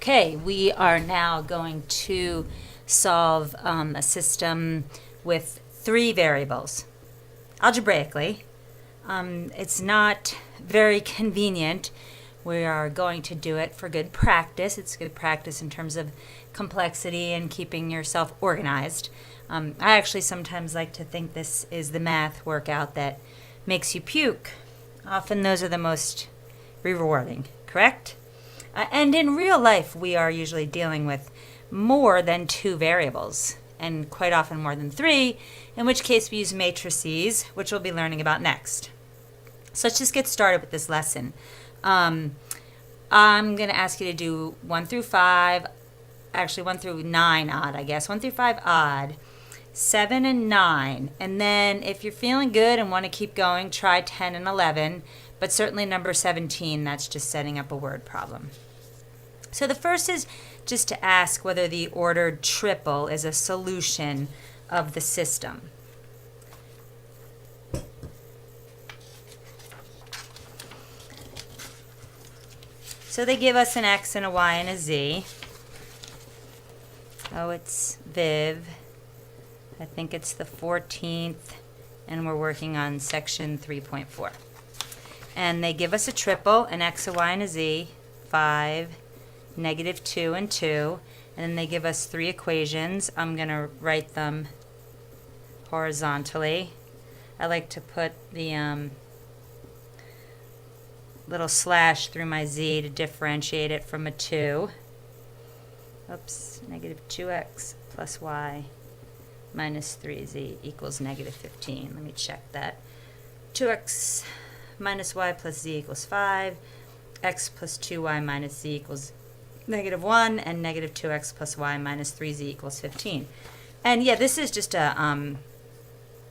Okay, we are now going to solve a system with three variables. Algebraically, it's not very convenient. We are going to do it for good practice. It's good practice in terms of complexity and keeping yourself organized. I actually sometimes like to think this is the math workout that makes you puke. Often those are the most rewarding, correct? And in real life, we are usually dealing with more than two variables, and quite often more than three, in which case we use matrices, which we'll be learning about next. So let's just get started with this lesson. I'm going to ask you to do 1 through 5, actually 1 through 9 odd, I guess, 1 through 5 odd, 7 and 9, and then if you're feeling good and want to keep going, try 10 and 11, but certainly number 17, that's just setting up a word problem. So the first is just to ask whether the ordered triple is a solution of the system. So they give us an x and a y and a z. Oh, it's Viv. I think it's the 14th, and we're working on section 3.4. And they give us a triple, an x, a y, and a z, 5, -2, and 2. And then they give us three equations. I'm going to write them horizontally. I like to put the little slash through my z to differentiate it from a 2. Oops, -2x plus y minus 3z equals -15. Let me check that. 2x minus y plus z equals 5. X plus 2y minus z equals -1, and -2x plus y minus 3z equals 15. And yeah, this is just a,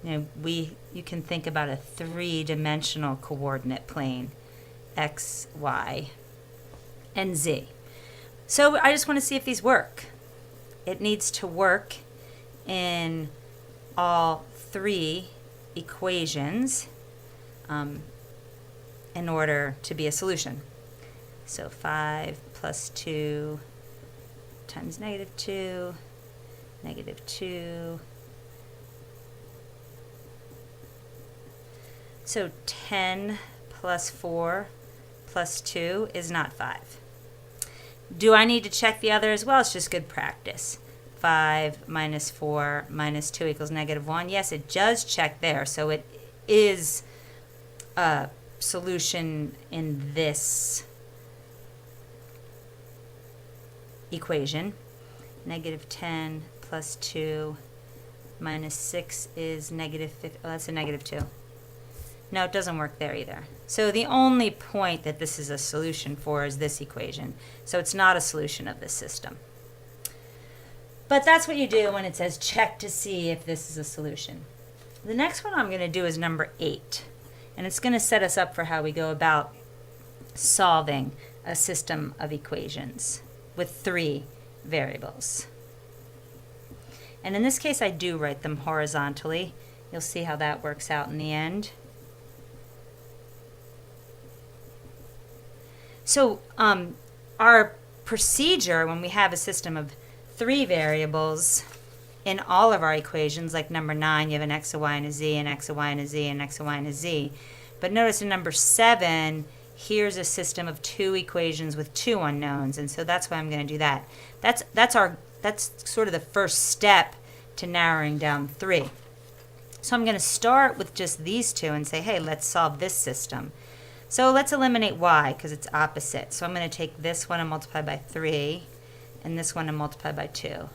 you can think about a three-dimensional coordinate plane, x, y, and z. So I just want to see if these work. It needs to work in all three equations in order to be a solution. So 5 plus 2 times -2, -2. So 10 plus 4 plus 2 is not 5. Do I need to check the other as well? It's just good practice. 5 minus 4 minus 2 equals -1. Yes, it does check there. So it is a solution in this equation. -10 plus 2 minus 6 is -50. Oh, that's a -2. No, it doesn't work there either. So the only point that this is a solution for is this equation. So it's not a solution of this system. But that's what you do when it says check to see if this is a solution. The next one I'm going to do is number 8. And it's going to set us up for how we go about solving a system of equations with three variables. And in this case, I do write them horizontally. You'll see how that works out in the end. So our procedure when we have a system of three variables in all of our equations, like number 9, you have an x, a y, and a z, an x, a y, and a z, an x, a y, and a z. But notice in number 7, here's a system of two equations with two unknowns, and so that's why I'm going to do that. That's sort of the first step to narrowing down 3. So I'm going to start with just these two and say, hey, let's solve this system. So let's eliminate y because it's opposite. So I'm going to take this one and multiply by 3 and this one and multiply by 2.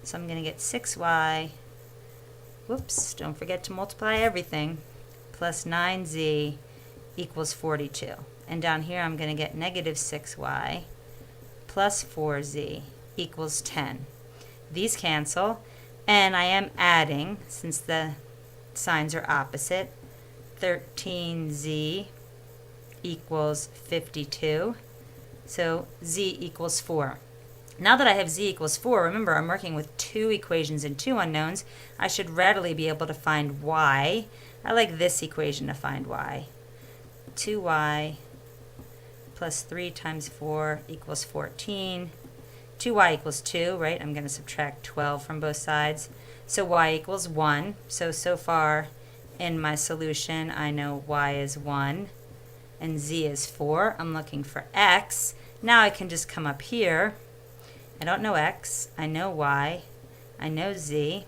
So I'm going to get 6y, whoops, don't forget to multiply everything, plus 9z equals 42. And down here I'm going to get -6y plus 4z equals 10. These cancel, and I am adding, since the signs are opposite, 13z equals 52, so z equals 4. Now that I have z equals 4, remember I'm working with two equations and two unknowns, I should readily be able to find y. I like this equation to find y. 2y plus 3 times 4 equals 14. 2y equals 2, right? I'm going to subtract 12 from both sides. So y equals 1. So far in my solution, I know y is 1 and z is 4. I'm looking for x. Now I can just come up here. I don't know x. I know y. I know z.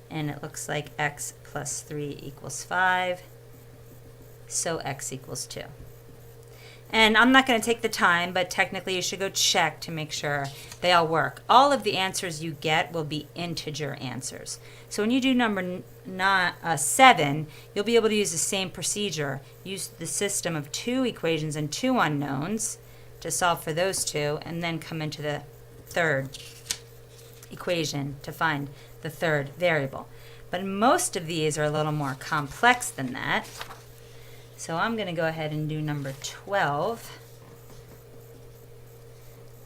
And it looks like x plus 3 equals 5. So x equals 2. And I'm not going to take the time, but technically you should go check to make sure they all work. All of the answers you get will be integer answers. So when you do number 7, you'll be able to use the same procedure. Use the system of 2 equations and 2 unknowns to solve for those two, and then come into the third equation to find the third variable. But most of these are a little more complex than that. So I'm going to go ahead and do number 12.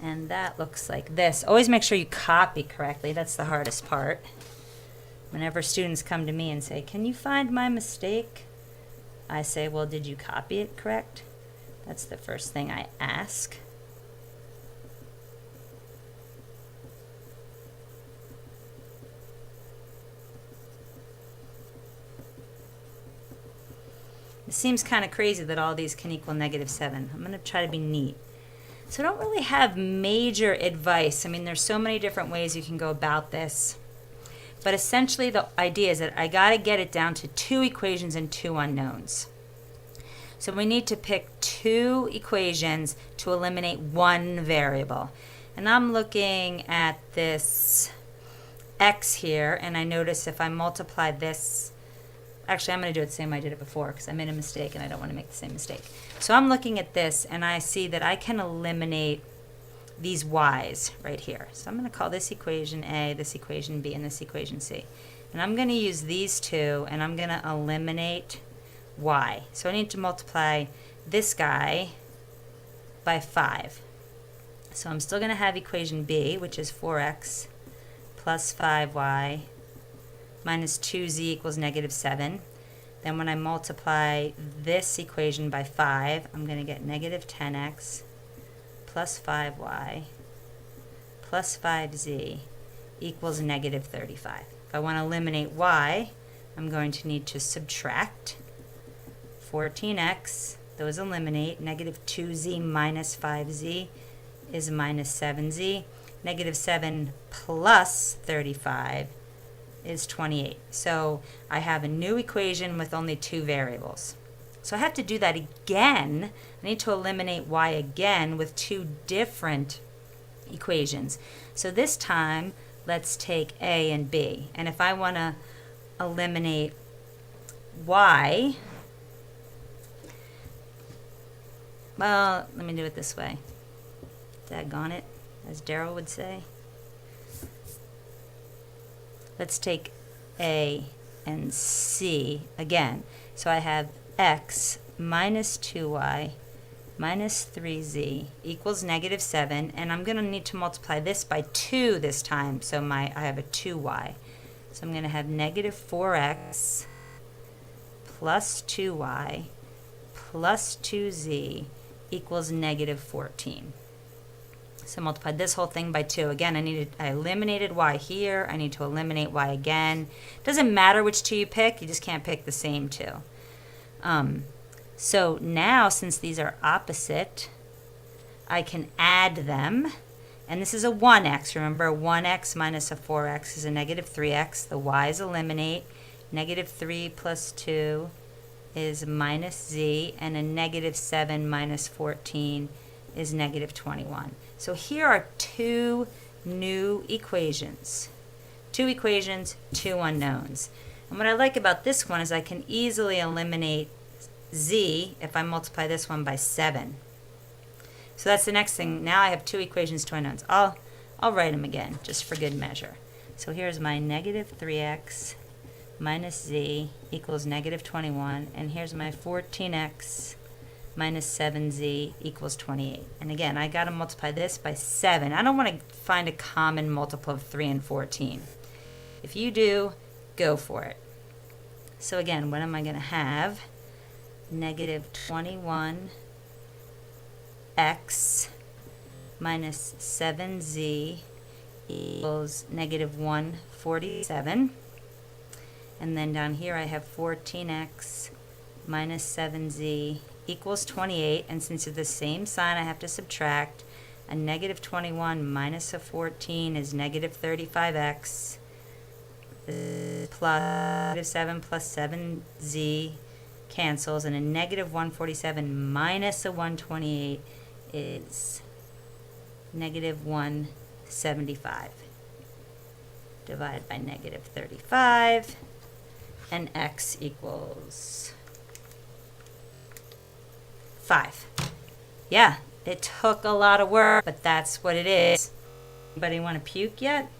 And that looks like this. Always make sure you copy correctly. That's the hardest part. Whenever students come to me and say, "Can you find my mistake?" I say, "Well, did you copy it correct?" That's the first thing I ask. It seems kind of crazy that all these can equal -7. I'm going to try to be neat. So I don't really have major advice. I mean, there's so many different ways you can go about this. But essentially the idea is that I got to get it down to 2 equations and 2 unknowns. So we need to pick 2 equations to eliminate 1 variable. And I'm looking at this x here, and I notice if I multiply this, actually I'm going to do it the same way I did it before because I made a mistake and I don't want to make the same mistake. So I'm looking at this and I see that I can eliminate these y's right here. So I'm going to call this equation A, this equation B, and this equation C. And I'm going to use these two and I'm going to eliminate y. So I need to multiply this guy by 5. So I'm still going to have equation B, which is 4x plus 5y minus 2z equals -7. Then when I multiply this equation by 5, I'm going to get -10x plus 5y plus 5z equals -35. If I want to eliminate y, I'm going to need to subtract 14x. Those eliminate. -2z minus 5z is -7z. -7 plus 35 is 28. So I have a new equation with only 2 variables. So I have to do that again. I need to eliminate y again with 2 different equations. So this time, let's take A and B. And if I want to eliminate y, well, let me do it this way. Daggone it, as Daryl would say. Let's take A and C again. So I have x minus 2y minus 3z equals -7, and I'm going to need to multiply this by 2 this time, so I have a 2y. So I'm going to have -4x plus 2y plus 2z equals -14. So I multiplied this whole thing by 2. Again, I eliminated y here. I need to eliminate y again. Doesn't matter which 2 you pick. You just can't pick the same 2. So now, since these are opposite, I can add them. And this is a 1x. Remember, 1x minus a 4x is a -3x. The y's eliminate. -3 plus 2 is minus z. And a -7 minus 14 is -21. So here are 2 new equations. 2 equations, 2 unknowns. And what I like about this one is I can easily eliminate z if I multiply this one by 7. So that's the next thing. Now I have 2 equations, 2 unknowns. I'll write them again just for good measure. So here's my -3x minus z equals -21. And here's my 14x minus 7z equals 28. And again, I got to multiply this by 7. I don't want to find a common multiple of 3 and 14. If you do, go for it. So again, what am I going to have? -21x minus 7z equals negative 147. And then down here I have 14x minus 7z equals 28. And since it's the same sign, I have to subtract. A negative 21 minus a 14 is negative 35x plus negative 7 plus 7z cancels, and a negative 147 minus a 128 is negative 175 divided by negative 35, and x equals 5. Yeah, it took a lot of work, but that's what it is. Anybody want to puke yet?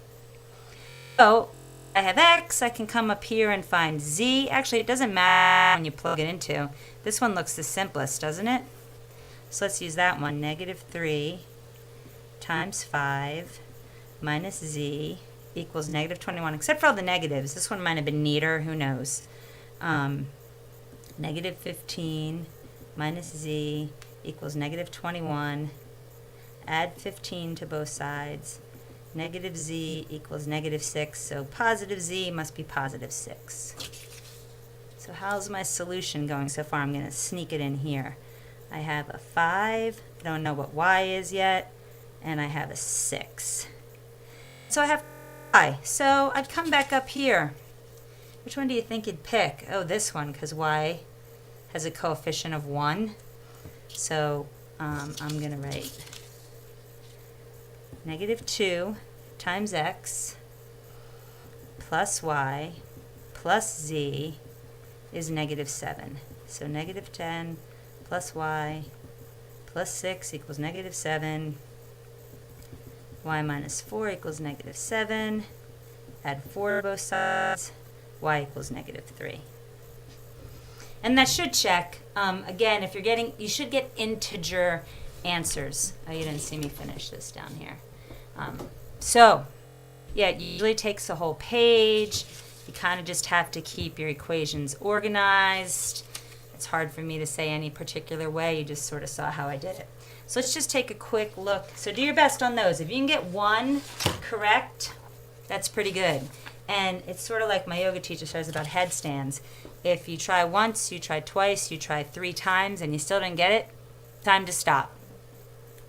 So I have x, I can come up here and find z. Actually, it doesn't matter when you plug it into. This one looks the simplest, doesn't it? So let's use that one. Negative 3 times 5 minus z equals negative 21, except for all the negatives. This one might have been neater, who knows. Negative 15 minus z equals negative 21. Add 15 to both sides. Negative z equals negative 6, so positive z must be positive 6. So how's my solution going so far? I'm going to sneak it in here. I have a 5, I don't know what y is yet, and I have a 6. So I have y. So I'd come back up here. Which one do you think you'd pick? Oh, this one, because y has a coefficient of 1. So I'm going to write negative 2 times x plus y plus z is negative 7. So negative 10 plus y plus 6 equals negative 7. Y minus 4 equals negative 7. Add 4 to both sides. Y equals negative 3. And that should check. Again, if you're getting, you should get integer answers. Oh, you didn't see me finish this down here. So, yeah, it usually takes a whole page. You kind of just have to keep your equations organized. It's hard for me to say any particular way. You just sort of saw how I did it. So let's just take a quick look. So do your best on those. If you can get one correct, that's pretty good. And it's sort of like my yoga teacher says about headstands. If you try once, you try twice, you try 3 times, and you still didn't get it, time to stop.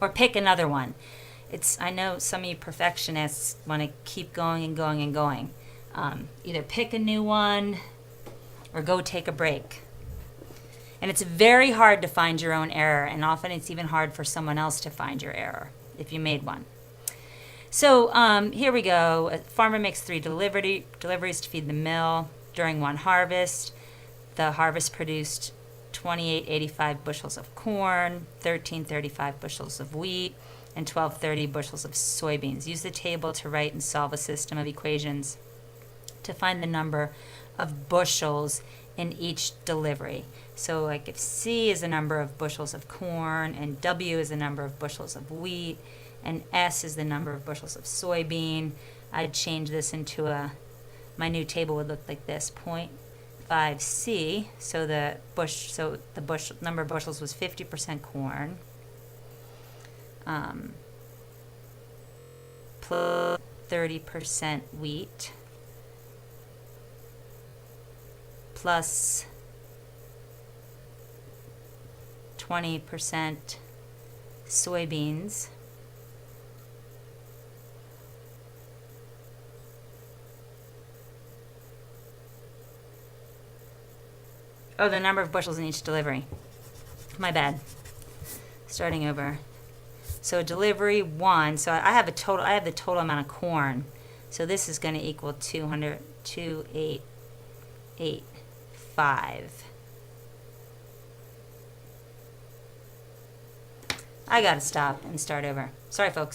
Or pick another one. I know some of you perfectionists want to keep going and going and going. Either pick a new one or go take a break. And it's very hard to find your own error, and often it's even hard for someone else to find your error if you made one. So here we go. A farmer makes 3 deliveries to feed the mill during one harvest. The harvest produced 2885 bushels of corn, 1335 bushels of wheat, and 1230 bushels of soybeans. Use the table to write and solve a system of equations to find the number of bushels in each delivery. So like if C is the number of bushels of corn, and W is the number of bushels of wheat, and S is the number of bushels of soybean, I'd change this into my new table would look like this, 0.5C. So the number of bushels was 50% corn, plus 30% wheat, plus 20% soybeans, oh, the number of bushels in each delivery. My bad. Starting over. So delivery 1, so I have the total amount of corn. So this is going to equal 2,885. I got to stop and start over. Sorry, folks.